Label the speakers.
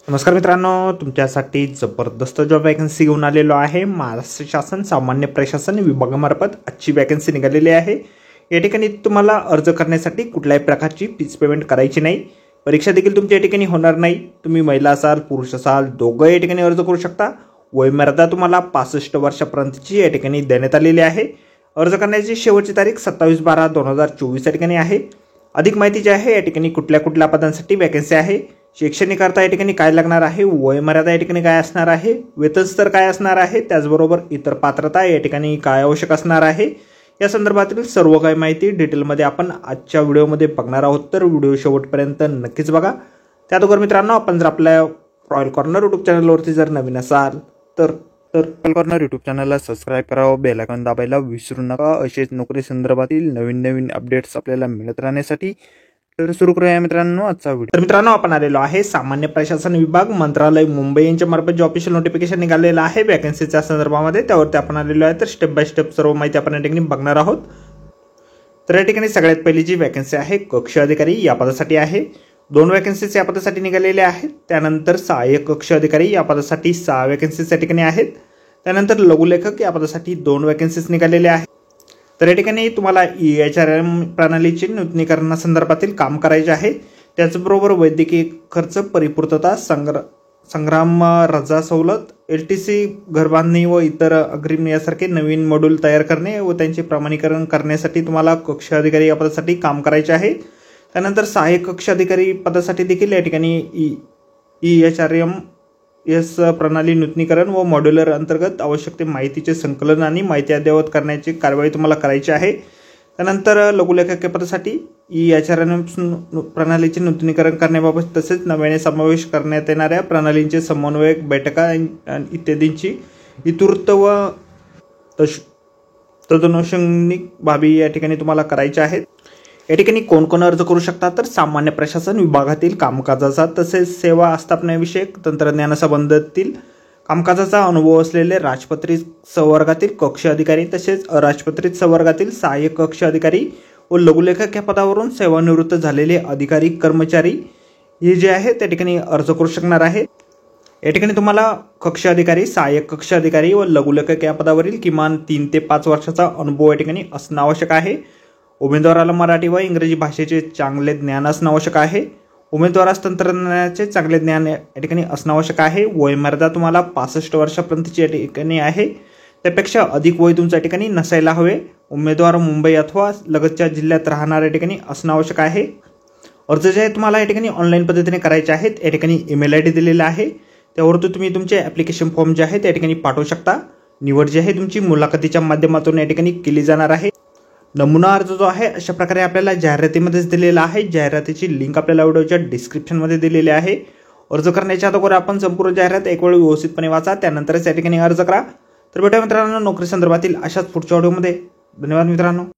Speaker 1: नमस्कार मित्रांनो, तुमच्यासाठी जबरदस्त जॉब वॅकन्सी घेऊन आलेलो आहे। महाराष्ट्र शासन सामान्य प्रशासन विभागामार्फत आजची वॅकन्सी निघालेली आहे। या ठिकाणी तुम्हाला अर्ज करण्यासाठी कुठल्याही प्रकारची फीस पेमेंट करायची नाही। परीक्षा देखील तुमच्या ठिकाणी होणार नाही। तुम्ही महिला असाल पुरुष असाल दोघं या ठिकाणी अर्ज करू शकता। वयोमर्यादा तुम्हाला 65 वर्षापर्यंतची या ठिकाणी देण्यात आलेली आहे। अर्ज करण्याची शेवटची तारीख 27/12/2024 या ठिकाणी आहे। अधिक माहिती जी आहे या ठिकाणी कुठल्या पदांसाठी वॅकन्सी आहे, शैक्षणिक अर्थ या ठिकाणी काय लागणार आहे, वयोमर्यादा या ठिकाणी काय असणार आहे, वेतन स्तर काय असणार आहे, त्याचबरोबर इतर पात्रता या ठिकाणी काय आवश्यक असणार आहे, या संदर्भातील सर्व काही माहिती डिटेलमध्ये आपण आजच्या व्हिडिओमध्ये बघणार आहोत। तर व्हिडिओ शेवटपर्यंत नक्कीच बघा। त्या अगोदर मित्रांनो, आपण जर आपल्या रॉयल कॉर्नर यूट्यूब चॅनलवरती जर नवीन असाल तर रॉयल कॉर्नर यूट्यूब चॅनलला सबस्क्राईब करावं, बेल आयकॉन दाबायला विसरू नका। असेच नोकरी संदर्भातील नवीन अपडेट्स आपल्याला मिळत राहण्यासाठी। तर सुरू करूया मित्रांनो आजचा व्हिडिओ। तर मित्रांनो, आपण आलेलो आहे सामान्य प्रशासन विभाग मंत्रालय मुंबई यांच्या मार्फत जो ऑफिशियल नोटिफिकेशन निघालेलं आहे वॅकन्सीच्या संदर्भामध्ये, त्यावरती आपण आलेलो आहे। तर स्टेप बाय स्टेप सर्व माहिती आपण या ठिकाणी बघणार आहोत। तर या ठिकाणी सगळ्यात पहिली जी वॅकन्सी आहे कक्ष अधिकारी या पदासाठी आहे। 2 वॅकन्सीज या पदासाठी निघालेल्या आहेत। त्यानंतर सहाय्यक कक्ष अधिकारी या पदासाठी 6 वॅकन्सीज या ठिकाणी आहेत। त्यानंतर लघुलेखक या पदासाठी 2 वॅकन्सीज निघालेल्या आहेत। तर या ठिकाणी तुम्हाला EHRM प्रणालीचे नूतनीकरणासंदर्भातील काम करायचे आहे। त्याचबरोबर वैद्यकीय खर्च परिपूर्तता संग्राम रजा सवलत LTC घरबांधणी व इतर अग्रिम यासारखे नवीन मॉड्यूल तयार करणे व त्यांचे प्रमाणीकरण करण्यासाठी तुम्हाला कक्ष अधिकारी या पदासाठी काम करायचे आहे। त्यानंतर सहाय्यक कक्ष अधिकारी पदासाठी देखील या ठिकाणी EHRM प्रणाली नूतनीकरण व मॉड्युलर अंतर्गत आवश्यक ते माहितीचे संकलन आणि माहिती अद्ययावत करण्याची कार्यवाही तुम्हाला करायची आहे। त्यानंतर लघुलेखक पदासाठी EHRM प्रणालीचे नूतनीकरण करण्याबाबत तसेच नव्याने समावेश करण्यात येणाऱ्या प्रणालींचे समन्वयक बैठका इत्यादींची इतुर्त व तदनुषंगिक बाबी या ठिकाणी तुम्हाला करायच्या आहेत। या ठिकाणी कोण अर्ज करू शकतात, तर सामान्य प्रशासन विभागातील कामकाजाचा तसेच सेवा आस्थापनाविषयक तंत्रज्ञानासंबंधातील कामकाजाचा अनुभव असलेले राजपत्रित संवर्गातील कक्ष अधिकारी तसेच अराजपत्रित संवर्गातील सहाय्यक कक्ष अधिकारी व लघुलेखक या पदावरून सेवानिवृत्त झालेले अधिकारी कर्मचारी हे जे आहे त्या ठिकाणी अर्ज करू शकणार आहेत। या ठिकाणी तुम्हाला कक्ष अधिकारी, सहाय्यक कक्ष अधिकारी व लघुलेखक या पदावरील किमान 3 ते 5 वर्षाचा अनुभव या ठिकाणी असणं आवश्यक आहे। उमेदवाराला मराठी व इंग्रजी भाषेचे चांगले ज्ञान असणं आवश्यक आहे। उमेदवारास तंत्रज्ञानाचे चांगले ज्ञान या ठिकाणी असणं आवश्यक आहे। वयोमर्यादा तुम्हाला 65 वर्षापर्यंतची या ठिकाणी आहे। त्यापेक्षा अधिक वय तुमच्या ठिकाणी नसायला हवे। उमेदवार मुंबई अथवा लगतच्या जिल्ह्यात राहणार या ठिकाणी असणं आवश्यक आहे। अर्ज जे आहे तुम्हाला या ठिकाणी ऑनलाईन पद्धतीने करायचे आहेत। या ठिकाणी ईमेल ID दिलेला आहे, त्यावरती तुम्ही तुमचे ॲप्लिकेशन फॉर्म जे आहे त्या ठिकाणी पाठवू शकता। निवड जी आहे तुमची मुलाखतीच्या माध्यमातून या ठिकाणी केली जाणार आहे। नमुना अर्ज जो आहे अशा प्रकारे आपल्याला जाहिरातीमध्येच दिलेला आहे। जाहिरातीची लिंक आपल्याला व्हिडिओच्या डिस्क्रिप्शनमध्ये दिलेली आहे। अर्ज करण्याच्या अगोदर आपण संपूर्ण जाहिरात एक वेळ व्यवस्थितपणे वाचा, त्यानंतरच या ठिकाणी अर्ज करा। तर भेटूया मित्रांनो नोकरी संदर्भातील अशाच पुढच्या व्हिडिओमध्ये। धन्यवाद मित्रांनो।